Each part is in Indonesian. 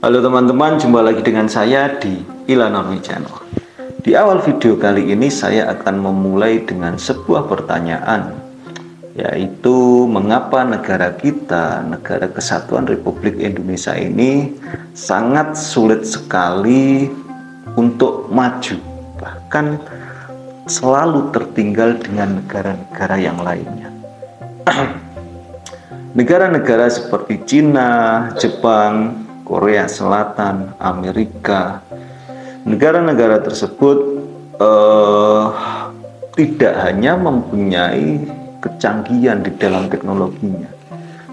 Halo teman-teman, jumpa lagi dengan saya di Ilanarwi Channel. Di awal video kali ini saya akan memulai dengan sebuah pertanyaan, yaitu mengapa negara kita, Negara Kesatuan Republik Indonesia ini sangat sulit sekali untuk maju, bahkan selalu tertinggal dengan negara-negara yang lainnya. Negara-negara seperti Cina, Jepang, Korea Selatan, Amerika, negara-negara tersebut tidak hanya mempunyai kecanggihan di dalam teknologinya.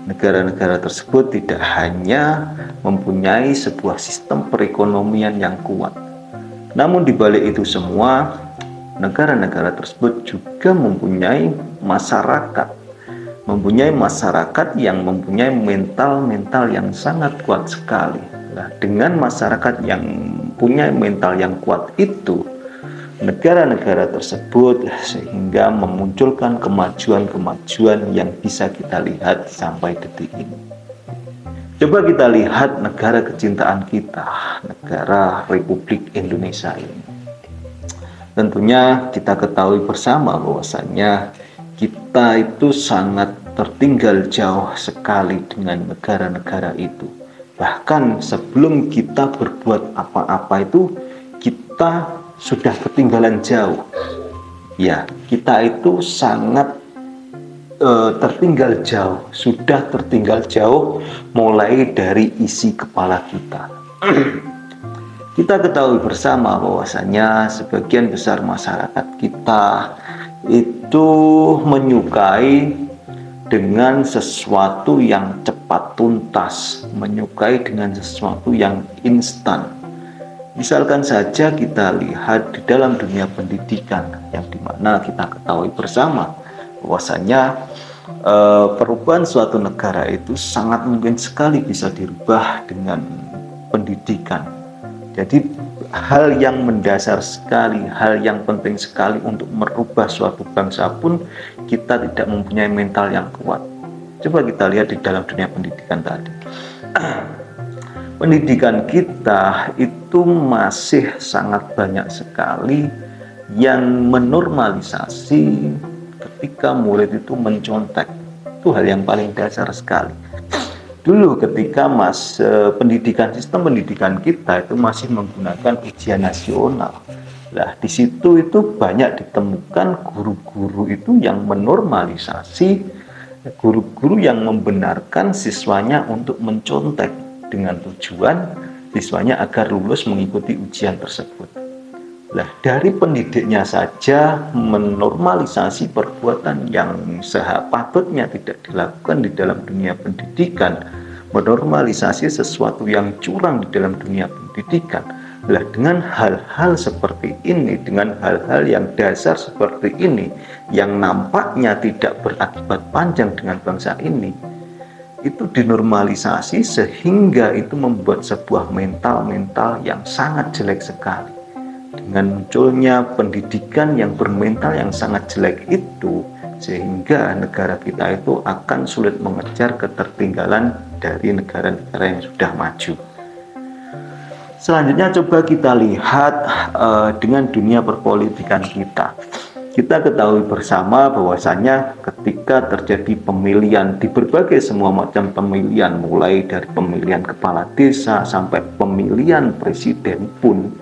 Negara-negara tersebut tidak hanya mempunyai sebuah sistem perekonomian yang kuat. Namun di balik itu semua, negara-negara tersebut juga mempunyai masyarakat yang mempunyai mental yang sangat kuat sekali. Nah, dengan masyarakat yang punya mental yang kuat itu, negara-negara tersebut sehingga memunculkan kemajuan-kemajuan yang bisa kita lihat sampai detik ini. Coba kita lihat negara kecintaan kita, negara Republik Indonesia ini. Tentunya kita ketahui bersama bahwasannya kita itu sangat tertinggal jauh sekali dengan negara-negara itu. Bahkan sebelum kita berbuat apa-apa itu, kita sudah ketinggalan jauh. Ya, kita itu sangat tertinggal jauh, sudah tertinggal jauh mulai dari isi kepala kita. Kita ketahui bersama bahwasanya sebagian besar masyarakat kita itu menyukai dengan sesuatu yang cepat tuntas, menyukai dengan sesuatu yang instan. Misalkan saja kita lihat di dalam dunia pendidikan, yang dimana kita ketahui bersama bahwasanya perubahan suatu negara itu sangat mungkin sekali bisa dirubah dengan pendidikan. Jadi hal yang mendasar sekali, hal yang penting sekali untuk merubah suatu bangsa pun kita tidak mempunyai mental yang kuat. Coba kita lihat di dalam dunia pendidikan tadi. Pendidikan kita itu masih sangat banyak sekali yang menormalisasi ketika murid itu mencontek. Itu hal yang paling dasar sekali. Dulu ketika sistem pendidikan kita itu masih menggunakan ujian nasional. Nah, di situ itu banyak ditemukan guru-guru itu yang menormalisasi, guru-guru yang membenarkan siswanya untuk mencontek dengan tujuan siswanya agar lulus mengikuti ujian tersebut. Nah, dari pendidiknya saja menormalisasi perbuatan yang sepatutnya tidak dilakukan di dalam dunia pendidikan, menormalisasi sesuatu yang curang di dalam dunia pendidikan. Nah, dengan hal-hal seperti ini, dengan hal-hal yang dasar seperti ini, yang nampaknya tidak berakibat panjang dengan bangsa ini, itu dinormalisasi sehingga itu membuat sebuah mental yang sangat jelek sekali. Dengan munculnya pendidikan yang bermental yang sangat jelek itu, sehingga negara kita itu akan sulit mengejar ketertinggalan dari negara-negara yang sudah maju. Selanjutnya coba kita lihat dengan dunia perpolitikan kita. Kita ketahui bersama bahwasannya ketika terjadi pemilihan di berbagai semua macam pemilihan, mulai dari pemilihan kepala desa sampai pemilihan presiden pun,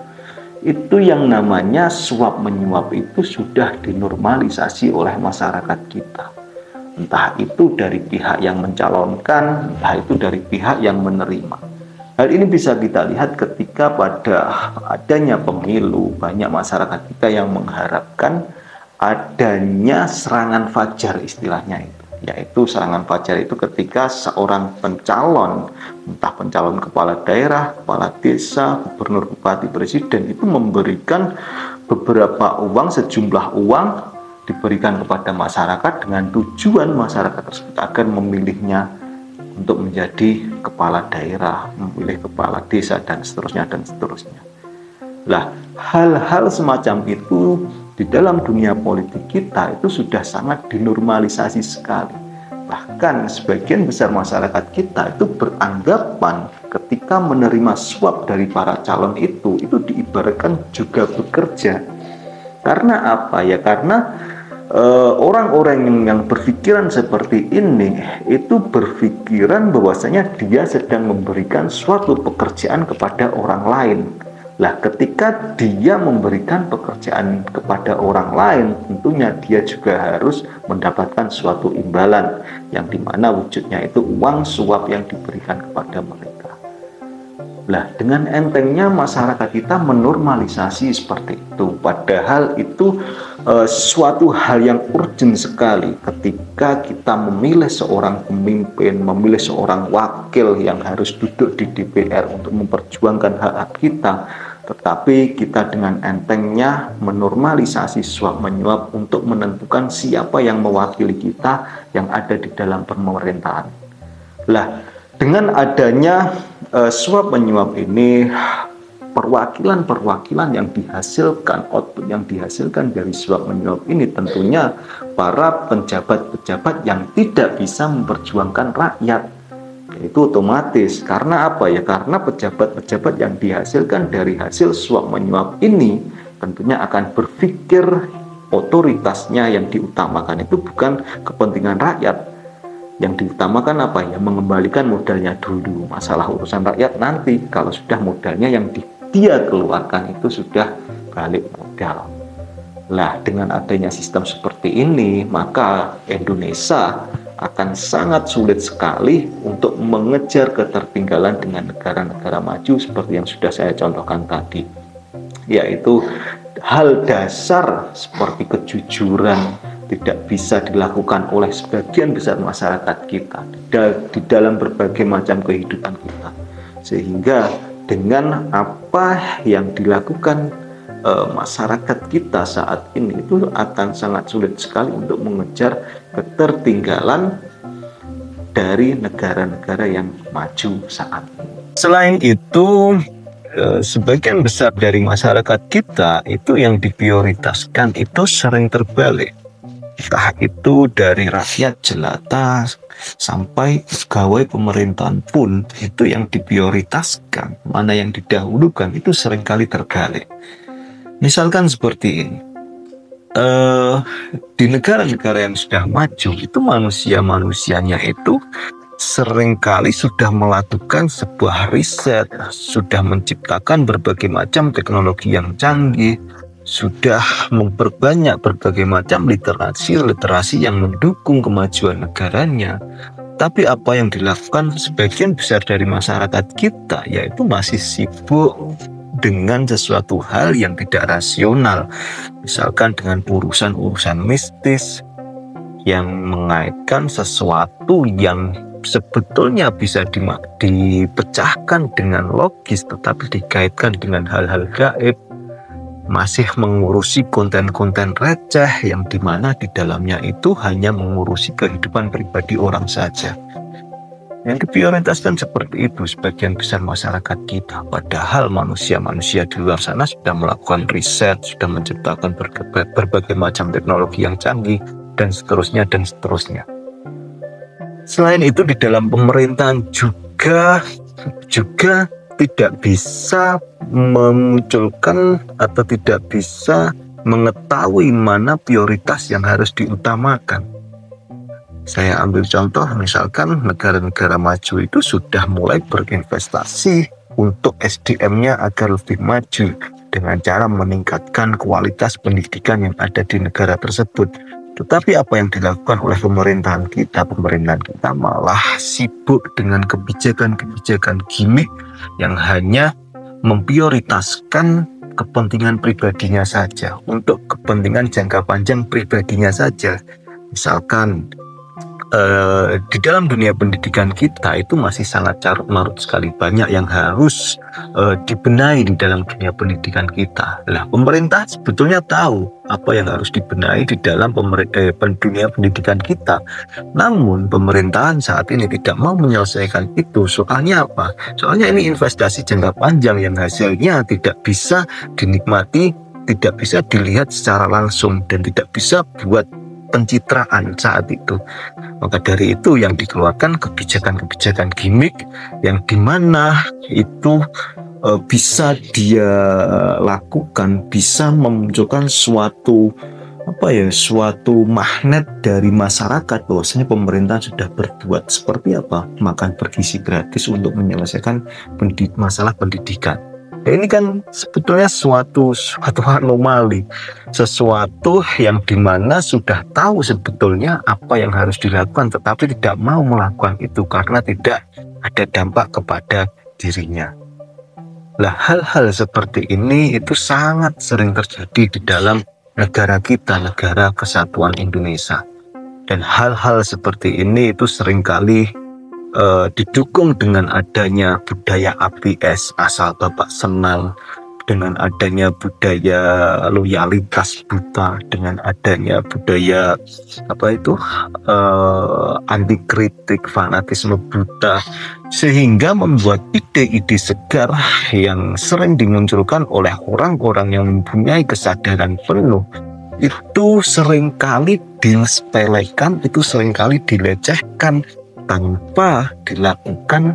itu yang namanya suap menyuap itu sudah dinormalisasi oleh masyarakat kita. Entah itu dari pihak yang mencalonkan, entah itu dari pihak yang menerima. Hal ini bisa kita lihat ketika pada adanya pemilu, banyak masyarakat kita yang mengharapkan adanya serangan fajar istilahnya itu. Yaitu serangan fajar itu ketika seorang pencalon, entah pencalon kepala daerah, kepala desa, gubernur, bupati, presiden, itu memberikan beberapa uang, sejumlah uang diberikan kepada masyarakat dengan tujuan masyarakat tersebut akan memilihnya untuk menjadi kepala daerah, memilih kepala desa, dan seterusnya dan seterusnya. Lah, hal-hal semacam itu di dalam dunia politik kita itu sudah sangat dinormalisasi sekali. Bahkan sebagian besar masyarakat kita itu beranggapan ketika menerima suap dari para calon itu diibaratkan juga bekerja. Karena apa ya? Karena orang-orang yang berpikiran seperti ini itu berpikiran bahwasanya dia sedang memberikan suatu pekerjaan kepada orang lain. Lah, ketika dia memberikan pekerjaan kepada orang lain, tentunya dia juga harus mendapatkan suatu imbalan, yang dimana wujudnya itu uang suap yang diberikan kepada mereka. Lah, dengan entengnya masyarakat kita menormalisasi seperti itu, padahal itu suatu hal yang urgent sekali ketika kita memilih seorang pemimpin, memilih seorang wakil yang harus duduk di DPR untuk memperjuangkan hak-hak kita, tetapi kita dengan entengnya menormalisasi suap menyuap untuk menentukan siapa yang mewakili kita yang ada di dalam pemerintahan. Lah, dengan adanya suap menyuap ini, perwakilan-perwakilan yang dihasilkan, output yang dihasilkan dari suap menyuap ini tentunya para pejabat-pejabat yang tidak bisa memperjuangkan rakyat. Itu otomatis, karena apa ya? Karena pejabat-pejabat yang dihasilkan dari hasil suap menyuap ini tentunya akan berpikir otoritasnya yang diutamakan itu bukan kepentingan rakyat. Yang diutamakan apa ya? Mengembalikan modalnya dulu. Masalah urusan rakyat nanti kalau sudah modalnya yang dia keluarkan itu sudah balik modal. Lah, dengan adanya sistem seperti ini, maka Indonesia akan sangat sulit sekali untuk mengejar ketertinggalan dengan negara-negara maju seperti yang sudah saya contohkan tadi, yaitu hal dasar seperti kejujuran tidak bisa dilakukan oleh sebagian besar masyarakat kita di dalam berbagai macam kehidupan kita, sehingga dengan apa yang dilakukan masyarakat kita saat ini itu akan sangat sulit sekali untuk mengejar ketertinggalan dari negara-negara yang maju saat ini. Selain itu, sebagian besar dari masyarakat kita itu yang diprioritaskan itu sering terbalik. Entah itu dari rakyat jelata sampai pegawai pemerintahan pun itu yang diprioritaskan, mana yang didahulukan itu seringkali terbalik. Misalkan seperti ini, di negara-negara yang sudah maju itu manusia-manusianya itu seringkali sudah melakukan sebuah riset, sudah menciptakan berbagai macam teknologi yang canggih, sudah memperbanyak berbagai macam literasi yang mendukung kemajuan negaranya. Tapi apa yang dilakukan sebagian besar dari masyarakat kita yaitu masih sibuk dengan sesuatu hal yang tidak rasional, misalkan dengan urusan-urusan mistis yang mengaitkan sesuatu yang sebetulnya bisa dipecahkan dengan logis tetapi dikaitkan dengan hal-hal gaib, masih mengurusi konten-konten receh yang dimana di dalamnya itu hanya mengurusi kehidupan pribadi orang saja. Yang diprioritaskan seperti itu sebagian besar masyarakat kita, padahal manusia-manusia di luar sana sudah melakukan riset, sudah menciptakan berbagai macam teknologi yang canggih, dan seterusnya dan seterusnya. Selain itu di dalam pemerintahan juga tidak bisa memunculkan atau tidak bisa mengetahui mana prioritas yang harus diutamakan. Saya ambil contoh, misalkan negara-negara maju itu sudah mulai berinvestasi untuk SDM-nya agar lebih maju dengan cara meningkatkan kualitas pendidikan yang ada di negara tersebut. Tetapi apa yang dilakukan oleh pemerintahan kita malah sibuk dengan kebijakan-kebijakan gimmick yang hanya memprioritaskan kepentingan pribadinya saja, untuk kepentingan jangka panjang pribadinya saja. Misalkan di dalam dunia pendidikan kita itu masih sangat carut marut sekali, banyak yang harus dibenahi di dalam dunia pendidikan kita. Nah, pemerintah sebetulnya tahu apa yang harus dibenahi di dalam dunia pendidikan kita. Namun pemerintahan saat ini tidak mau menyelesaikan itu. Soalnya apa? Soalnya ini investasi jangka panjang yang hasilnya tidak bisa dinikmati, tidak bisa dilihat secara langsung, dan tidak bisa buat pencitraan saat itu. Maka dari itu yang dikeluarkan kebijakan-kebijakan gimmick yang dimana itu bisa dia lakukan, bisa memunculkan suatu magnet dari masyarakat bahwasanya pemerintah sudah berbuat seperti apa, makan bergizi gratis untuk menyelesaikan masalah pendidikan. Ini kan sebetulnya suatu anomali, sesuatu yang dimana sudah tahu sebetulnya apa yang harus dilakukan, tetapi tidak mau melakukan itu karena tidak ada dampak kepada dirinya. Lah, hal-hal seperti ini itu sangat sering terjadi di dalam negara kita, negara kesatuan Indonesia. Dan hal-hal seperti ini itu seringkali didukung dengan adanya budaya ABS, asal bapak senang, dengan adanya budaya loyalitas buta, dengan adanya budaya anti kritik, fanatisme buta, sehingga membuat ide-ide segar yang sering dimunculkan oleh orang-orang yang mempunyai kesadaran penuh itu seringkali disepelekan, itu seringkali dilecehkan tanpa dilakukan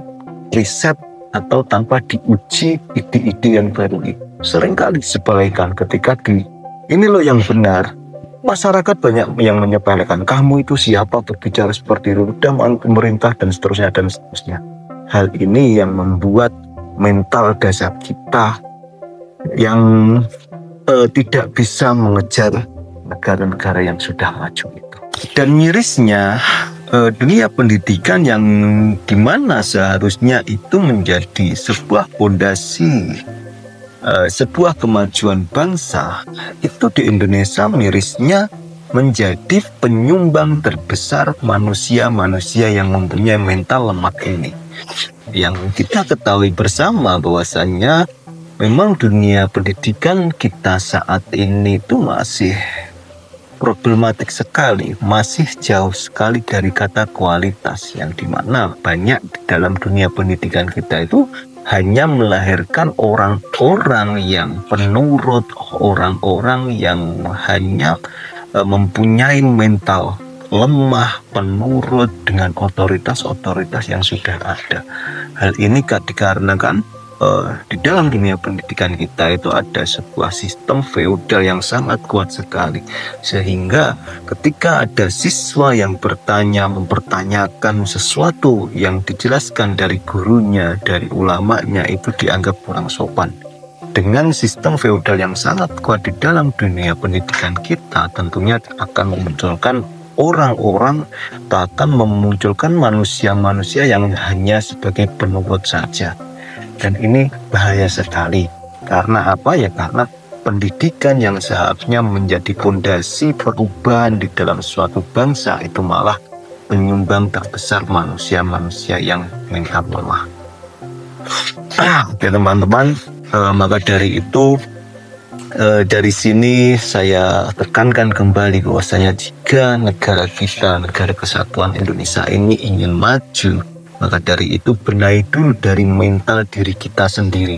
riset atau tanpa diuji ide-ide yang baru itu. Seringkali disepelekan ketika ini loh yang benar. Masyarakat banyak yang menyepelekan, kamu itu siapa berbicara seperti itu, udah pemerintah dan seterusnya dan seterusnya. Hal ini yang membuat mental dasar kita yang tidak bisa mengejar negara-negara yang sudah maju itu. Dan mirisnya dunia pendidikan yang dimana seharusnya itu menjadi sebuah fondasi, sebuah kemajuan bangsa, itu di Indonesia mirisnya menjadi penyumbang terbesar manusia-manusia yang mempunyai mental lemah ini. Yang kita ketahui bersama bahwasannya memang dunia pendidikan kita saat ini itu masih problematik sekali, masih jauh sekali dari kata kualitas, yang dimana banyak di dalam dunia pendidikan kita itu hanya melahirkan orang-orang yang penurut, orang-orang yang hanya mempunyai mental lemah, penurut dengan otoritas-otoritas yang sudah ada. Hal ini dikarenakan di dalam dunia pendidikan kita itu ada sebuah sistem feodal yang sangat kuat sekali, sehingga ketika ada siswa yang mempertanyakan sesuatu yang dijelaskan dari gurunya, dari ulamanya, itu dianggap kurang sopan. Dengan sistem feodal yang sangat kuat di dalam dunia pendidikan kita, tentunya akan memunculkan orang-orang, akan memunculkan manusia-manusia yang hanya sebagai penurut saja. Dan ini bahaya sekali. Karena apa ya? Karena pendidikan yang seharusnya menjadi fondasi perubahan di dalam suatu bangsa itu malah penyumbang terbesar manusia-manusia yang mental lemah. Oke teman-teman, maka dari itu dari sini saya tekankan kembali bahwasanya jika negara kita, negara kesatuan Indonesia ini ingin maju, maka dari itu benahi dulu dari mental diri kita sendiri.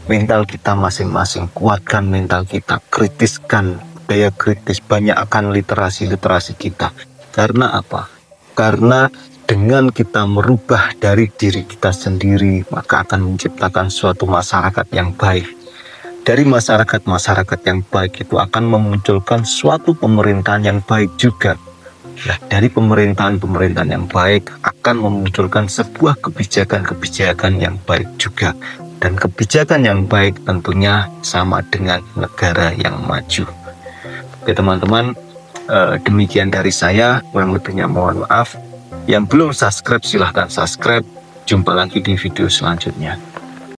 Mental kita masing-masing, kuatkan mental kita, kritiskan, daya kritis, banyakkan literasi kita. Karena apa? Karena dengan kita merubah dari diri kita sendiri, maka akan menciptakan suatu masyarakat yang baik. Dari masyarakat yang baik itu akan memunculkan suatu pemerintahan yang baik juga. Nah, dari pemerintahan yang baik akan memunculkan sebuah kebijakan yang baik juga. Dan kebijakan yang baik tentunya sama dengan negara yang maju. Oke teman-teman, demikian dari saya, kurang lebihnya mohon maaf. Yang belum subscribe silahkan subscribe. Jumpa lagi di video selanjutnya.